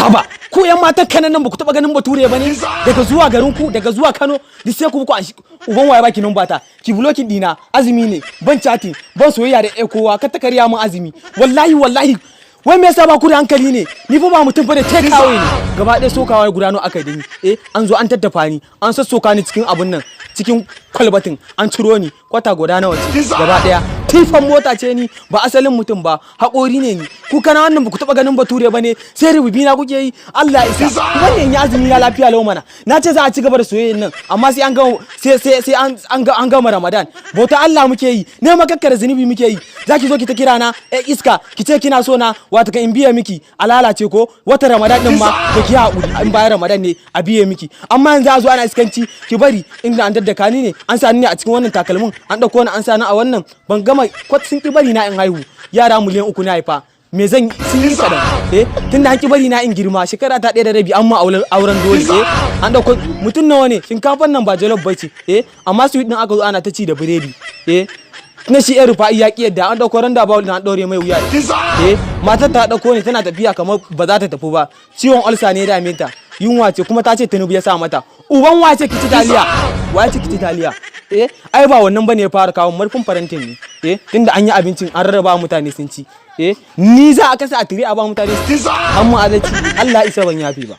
haba ku yan matan kanan nan ba ku taba ganin bature ba ne daga zuwa garin ku daga zuwa Kano di sai ku uban waye baki nan bata ki blokin dina azumi ne ban chatting ban soyayya da kowa ka ta kariya mun azumi wallahi wai me yasa ba ku da hankali ne ni fa ba mutum fa da take away ne gaba ɗaya sokawa guda nawa aka yi an zo an tattafa ni an sassoka ni cikin abun nan cikin kwalbatin an ciro ni kwata guda nawa ce gaba ɗaya tifan mota ce ni ba asalin mutum ba haƙori ne ni ku kana wannan ba ku taɓa ganin bature ba ne sai rububi na kuke yi Allah isa wannan ya azumi na lafiya lau mana na ce za a ci gaba da soyayyen nan amma sai an ga sai an gama Ramadan bauta Allah muke yi ne makakkar zunubi muke yi zaki zo ki ta kira na iska ki ce kina so na wata ka in biye miki a lalace ko wata Ramadan din ma da ki haƙuri in bayan Ramadan ne a biye miki amma yanzu a zo ana iskanci ki bari inda an daddaka ni ne an sa ni ne a cikin wannan takalmin an dauko ni an sa ni a wannan ban gama kwat sun ki bari na in haihu yara miliyan 3 na haifa me zan sun yi kadan tunda an ki bari na in girma shekara ta 1 da rabi amma auren dole an dauko mutun nawa ne shinkafan nan ba jollof bace amma sweet din aka zo ana ta ci da biredi na shi rufa iya ki yadda an dauko randa ba an daure mai wuya matar ta dauko ne tana tafiya kamar ba za ta tafi ba ciwon ulsa ne da minta yunwa ce kuma ta ce Tinubu ya sa mata uban wace kici taliya wace kici taliya ai ba wannan bane ya fara kawo marfin farantin ne tunda an yi abincin an rarraba mutane sun ci ni za a kasa a tire a ba mutane amma azaki Allah isa ban yafi ba